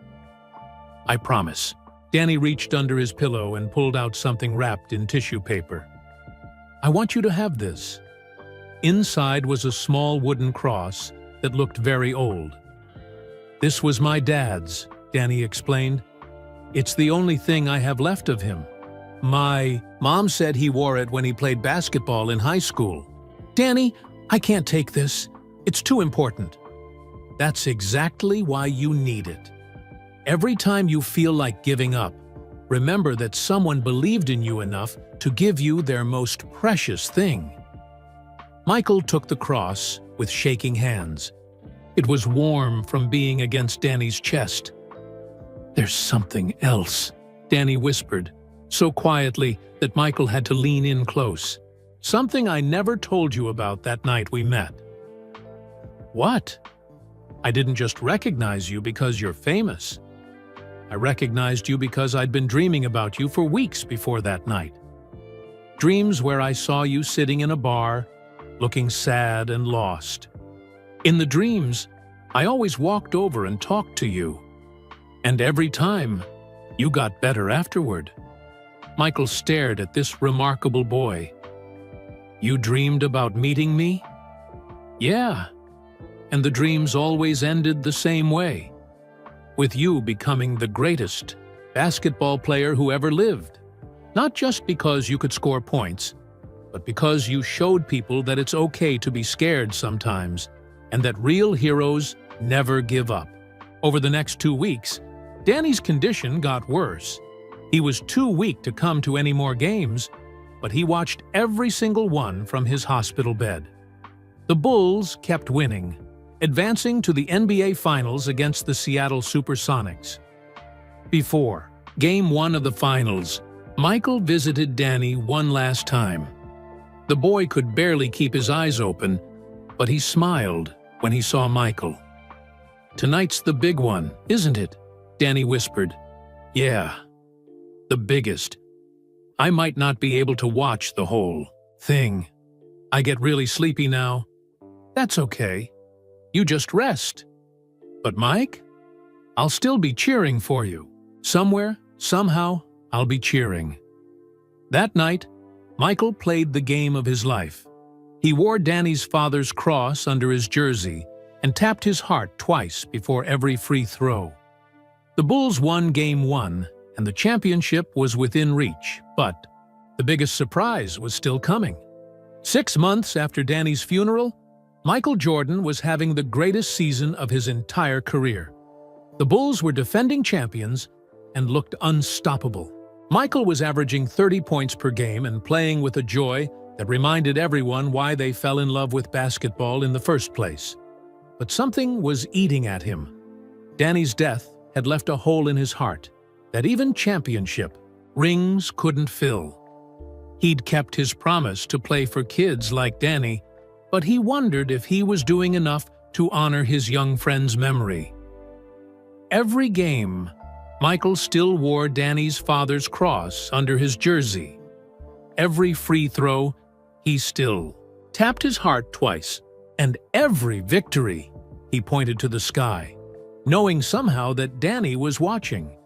"I promise." Danny reached under his pillow and pulled out something wrapped in tissue paper. "I want you to have this." Inside was a small wooden cross that looked very old. "This was my dad's," Danny explained. "It's the only thing I have left of him. My mom said he wore it when he played basketball in high school." "Danny, I can't take this. It's too important." "That's exactly why you need it. Every time you feel like giving up, remember that someone believed in you enough to give you their most precious thing." Michael took the cross with shaking hands. It was warm from being against Danny's chest. "There's something else," Danny whispered, so quietly that Michael had to lean in close. "Something I never told you about that night we met." "What?" "I didn't just recognize you because you're famous. I recognized you because I'd been dreaming about you for weeks before that night." Dreams where I saw you sitting in a bar, looking sad and lost. In the dreams, I always walked over and talked to you. And every time, you got better afterward. Michael stared at this remarkable boy. You dreamed about meeting me? Yeah. And the dreams always ended the same way, with you becoming the greatest basketball player who ever lived. Not just because you could score points, but because you showed people that it's okay to be scared sometimes, and that real heroes never give up. Over the next 2 weeks, Danny's condition got worse. He was too weak to come to any more games, but he watched every single one from his hospital bed. The Bulls kept winning, advancing to the NBA Finals against the Seattle Supersonics. Before Game 1 of the Finals, Michael visited Danny one last time. The boy could barely keep his eyes open, but he smiled when he saw Michael. Tonight's the big one, isn't it? Danny whispered. Yeah, the biggest. I might not be able to watch the whole thing. I get really sleepy now. That's okay. You just rest. But Mike, I'll still be cheering for you. Somewhere, somehow, I'll be cheering. That night, Michael played the game of his life. He wore Danny's father's cross under his jersey and tapped his heart twice before every free throw. The Bulls won Game 1, and the championship was within reach, but the biggest surprise was still coming. 6 months after Danny's funeral, Michael Jordan was having the greatest season of his entire career. The Bulls were defending champions and looked unstoppable. Michael was averaging 30 points per game and playing with a joy that reminded everyone why they fell in love with basketball in the first place. But something was eating at him. Danny's death had left a hole in his heart that even championship rings couldn't fill. He'd kept his promise to play for kids like Danny, but he wondered if he was doing enough to honor his young friend's memory. Every game, Michael still wore Danny's father's cross under his jersey. Every free throw, he still tapped his heart twice. And every victory, he pointed to the sky, knowing somehow that Danny was watching.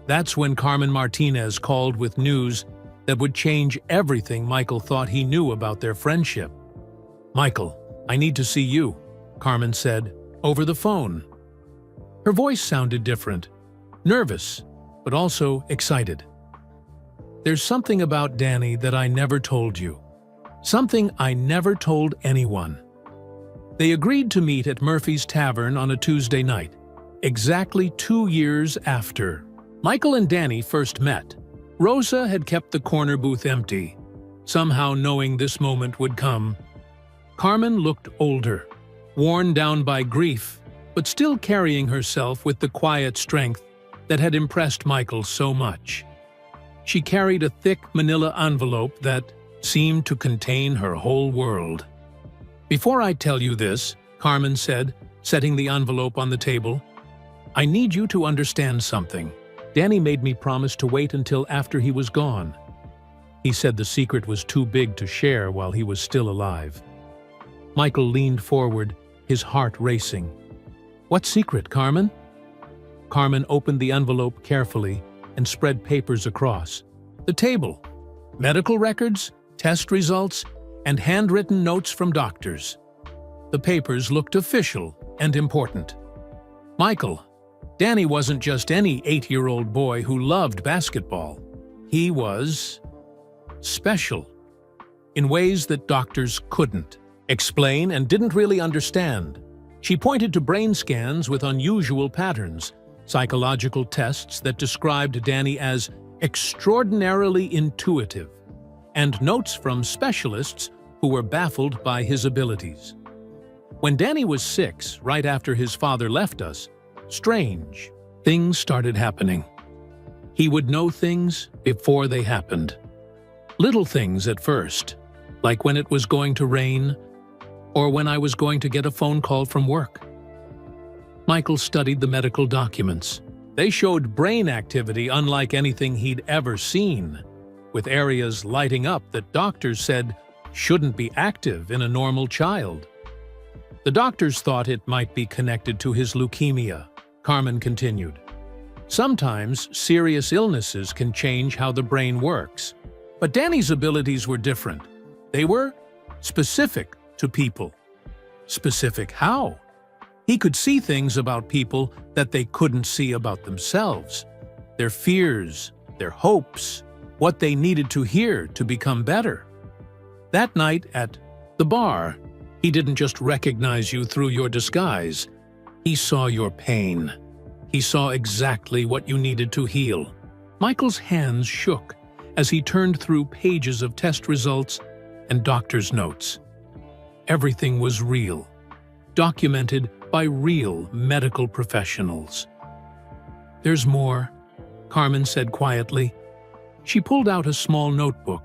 That's when Carmen Martinez called with news that would change everything Michael thought he knew about their friendship. Michael, I need to see you, Carmen said, over the phone. Her voice sounded different. Nervous, but also excited. There's something about Danny that I never told you. Something I never told anyone. They agreed to meet at Murphy's Tavern on a Tuesday night, exactly 2 years after Michael and Danny first met. Rosa had kept the corner booth empty, somehow knowing this moment would come. Carmen looked older, worn down by grief, but still carrying herself with the quiet strength that had impressed Michael so much. She carried a thick manila envelope that seemed to contain her whole world. Before I tell you this, Carmen said, setting the envelope on the table, I need you to understand something. Danny made me promise to wait until after he was gone. He said the secret was too big to share while he was still alive. Michael leaned forward, his heart racing. What secret, Carmen? Carmen opened the envelope carefully and spread papers across. The table, medical records, test results, and handwritten notes from doctors. The papers looked official and important. Michael, Danny wasn't just any 8-year-old boy who loved basketball. He was special in ways that doctors couldn't explain and didn't really understand. She pointed to brain scans with unusual patterns, psychological tests that described Danny as extraordinarily intuitive, and notes from specialists who were baffled by his abilities. When Danny was 6, right after his father left us, strange things started happening. He would know things before they happened. Little things at first, like when it was going to rain, or when I was going to get a phone call from work. Michael studied the medical documents. They showed brain activity unlike anything he'd ever seen, with areas lighting up that doctors said shouldn't be active in a normal child. The doctors thought it might be connected to his leukemia, Carmen continued. Sometimes serious illnesses can change how the brain works. But Danny's abilities were different. They were specific to people. Specific how? He could see things about people that they couldn't see about themselves. Their fears, their hopes, what they needed to hear to become better. That night at the bar, he didn't just recognize you through your disguise. He saw your pain. He saw exactly what you needed to heal. Michael's hands shook as he turned through pages of test results and doctor's notes. Everything was real, documented by real medical professionals. "There's more," Carmen said quietly. She pulled out a small notebook,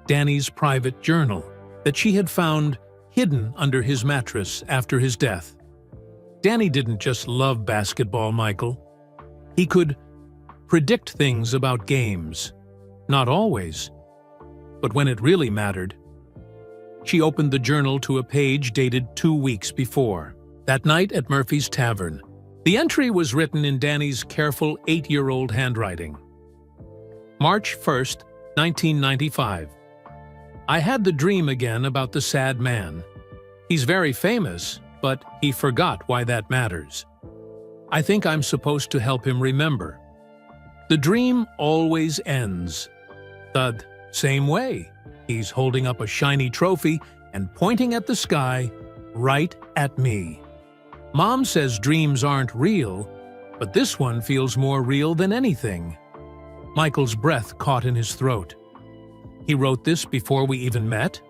Danny's private journal, that she had found hidden under his mattress after his death. Danny didn't just love basketball, Michael. He could predict things about games. Not always, but when it really mattered. She opened the journal to a page dated 2 weeks before, that night at Murphy's Tavern. The entry was written in Danny's careful 8-year-old handwriting. March 1st, 1995. I had the dream again about the sad man. He's very famous, but he forgot why that matters. I think I'm supposed to help him remember. The dream always ends the same way. He's holding up a shiny trophy and pointing at the sky, right at me. Mom says dreams aren't real, but this one feels more real than anything. Michael's breath caught in his throat. He wrote this before we even met?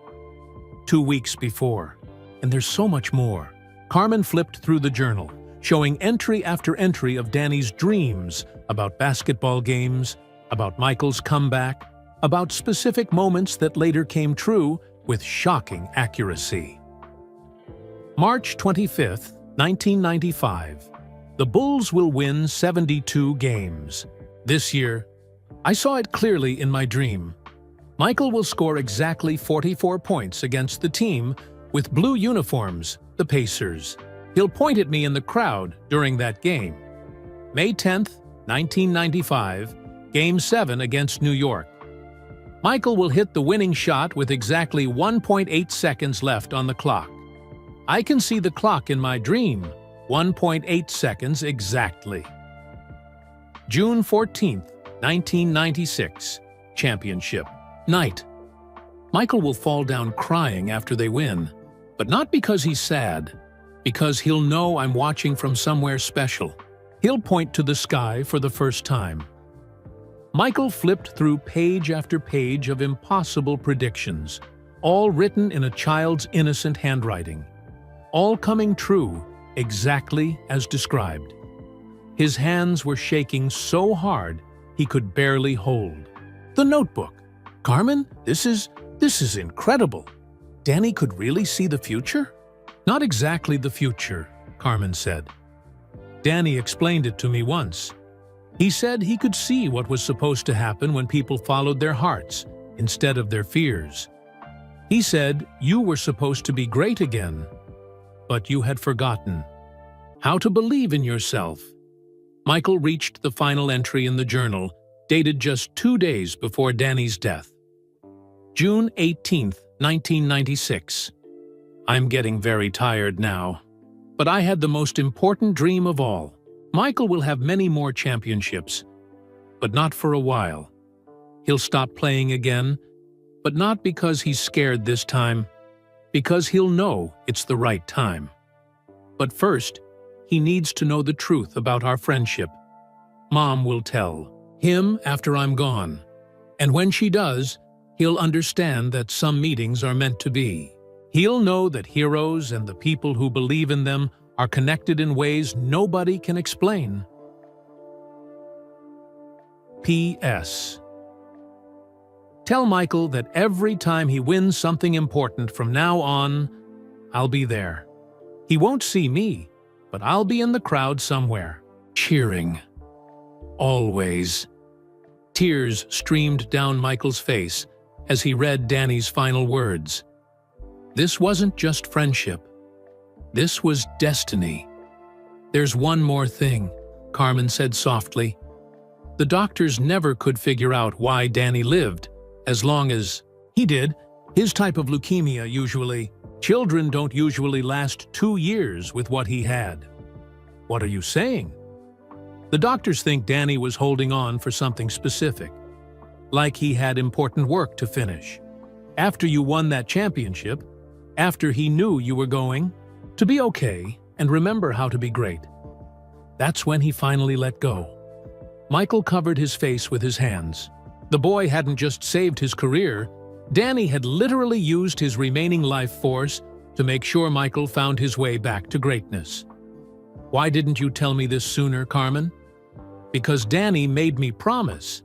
2 weeks before. And there's so much more. Carmen flipped through the journal, showing entry after entry of Danny's dreams about basketball games, about Michael's comeback, about specific moments that later came true with shocking accuracy. March 25th, 1995. The Bulls will win 72 games. This year, I saw it clearly in my dream. Michael will score exactly 44 points against the team with blue uniforms, the Pacers. He'll point at me in the crowd during that game. May 10th, 1995, Game 7 against New York. Michael will hit the winning shot with exactly 1.8 seconds left on the clock. I can see the clock in my dream, 1.8 seconds exactly. June 14th, 1996, Championship Night. Michael will fall down crying after they win, but not because he's sad, because he'll know I'm watching from somewhere special. He'll point to the sky for the first time. Michael flipped through page after page of impossible predictions, all written in a child's innocent handwriting, all coming true exactly as described. His hands were shaking so hard he could barely hold. The notebook. Carmen, this is incredible. Danny could really see the future? Not exactly the future, Carmen said. Danny explained it to me once. He said he could see what was supposed to happen when people followed their hearts instead of their fears. He said you were supposed to be great again, but you had forgotten how to believe in yourself. Michael reached the final entry in the journal, dated just 2 days before Danny's death. June 18th, 1996. I'm getting very tired now, but I had the most important dream of all. Michael will have many more championships, but not for a while. He'll stop playing again, but not because he's scared this time, because he'll know it's the right time. But first, he needs to know the truth about our friendship. Mom will tell him after I'm gone, and when she does, he'll understand that some meetings are meant to be. He'll know that heroes and the people who believe in them are connected in ways nobody can explain. P.S. Tell Michael that every time he wins something important from now on, I'll be there. He won't see me, but I'll be in the crowd somewhere, cheering. Always. Tears streamed down Michael's face as he read Danny's final words. This wasn't just friendship. This was destiny. "There's one more thing," Carmen said softly. "The doctors never could figure out why Danny lived, as long as he did. His type of leukemia usually. Children don't usually last 2 years with what he had." "What are you saying?" "The doctors think Danny was holding on for something specific, like he had important work to finish. After you won that championship, after he knew you were going to be okay and remember how to be great, that's when he finally let go." Michael covered his face with his hands. The boy hadn't just saved his career, Danny had literally used his remaining life force to make sure Michael found his way back to greatness. "Why didn't you tell me this sooner, Carmen?" "Because Danny made me promise.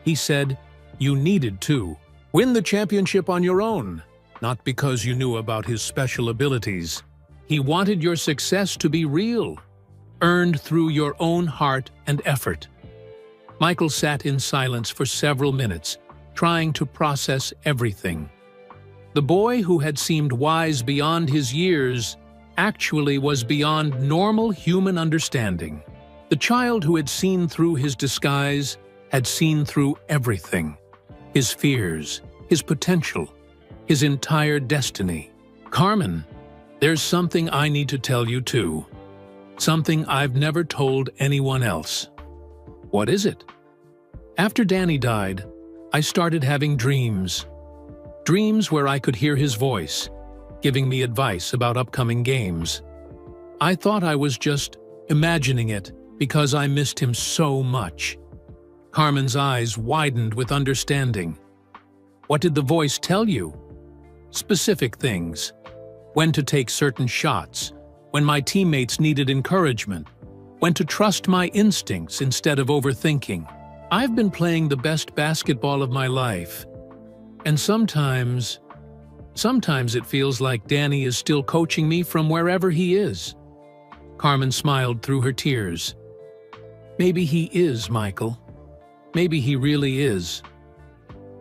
He said you needed to win the championship on your own, not because you knew about his special abilities. He wanted your success to be real, earned through your own heart and effort." Michael sat in silence for several minutes, trying to process everything. The boy who had seemed wise beyond his years actually was beyond normal human understanding. The child who had seen through his disguise had seen through everything. His fears, his potential, his entire destiny. "Carmen, there's something I need to tell you too. Something I've never told anyone else." "What is it?" "After Danny died, I started having dreams. Dreams where I could hear his voice, giving me advice about upcoming games. I thought I was just imagining it because I missed him so much." Carmen's eyes widened with understanding. "What did the voice tell you?" "Specific things. When to take certain shots, when my teammates needed encouragement, when to trust my instincts instead of overthinking. I've been playing the best basketball of my life, and sometimes it feels like Danny is still coaching me from wherever he is." Carmen smiled through her tears. "Maybe he is, Michael. Maybe he really is."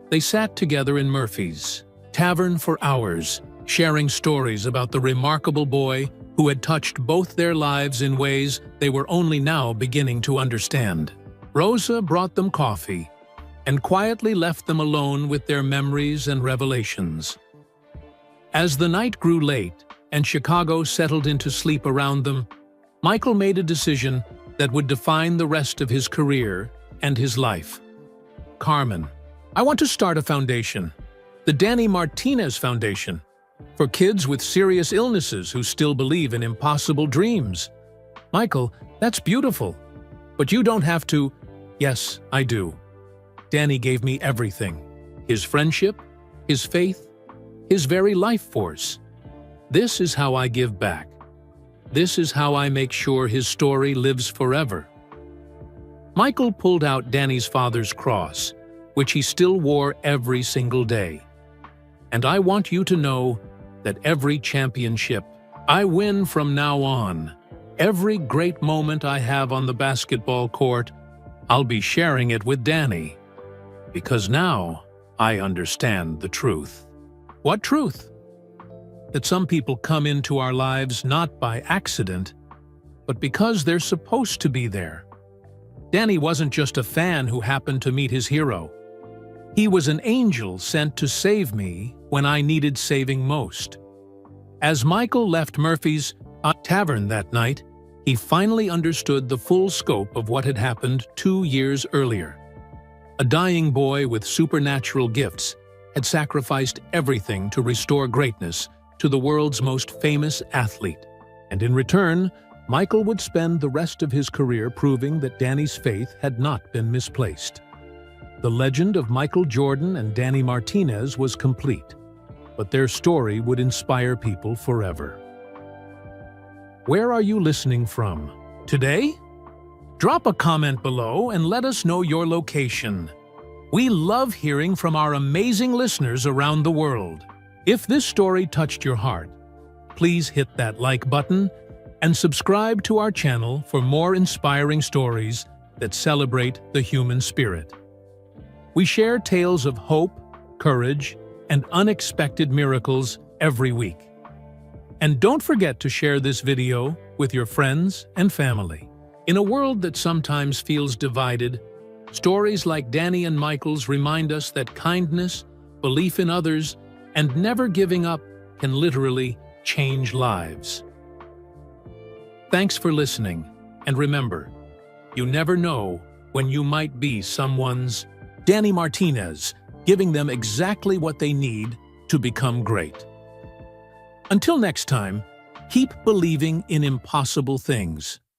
They sat together in Murphy's tavern for hours, sharing stories about the remarkable boy who had touched both their lives in ways they were only now beginning to understand. Rosa brought them coffee and quietly left them alone with their memories and revelations. As the night grew late and Chicago settled into sleep around them, Michael made a decision that would define the rest of his career and his life. "Carmen, I want to start a foundation, the Danny Martinez Foundation, for kids with serious illnesses who still believe in impossible dreams." "Michael, that's beautiful, but you don't have to." "Yes, I do. Danny gave me everything. His friendship, his faith, his very life force. This is how I give back. This is how I make sure his story lives forever." Michael pulled out Danny's father's cross, which he still wore every single day. "And I want you to know that every championship I win from now on, every great moment I have on the basketball court, I'll be sharing it with Danny. Because now I understand the truth." "What truth?" "That some people come into our lives not by accident, but because they're supposed to be there. Danny wasn't just a fan who happened to meet his hero. He was an angel sent to save me when I needed saving most." As Michael left Murphy's tavern that night, he finally understood the full scope of what had happened 2 years earlier. A dying boy with supernatural gifts had sacrificed everything to restore greatness to the world's most famous athlete. And in return, Michael would spend the rest of his career proving that Danny's faith had not been misplaced. The legend of Michael Jordan and Danny Martinez was complete, but their story would inspire people forever. Where are you listening from today? Drop a comment below and let us know your location. We love hearing from our amazing listeners around the world. If this story touched your heart, please hit that like button and subscribe to our channel for more inspiring stories that celebrate the human spirit. We share tales of hope, courage, and unexpected miracles every week. And don't forget to share this video with your friends and family. In a world that sometimes feels divided, stories like Danny and Michael's remind us that kindness, belief in others, and never giving up can literally change lives. Thanks for listening, and remember, you never know when you might be someone's Danny Martinez, giving them exactly what they need to become great. Until next time, keep believing in impossible things.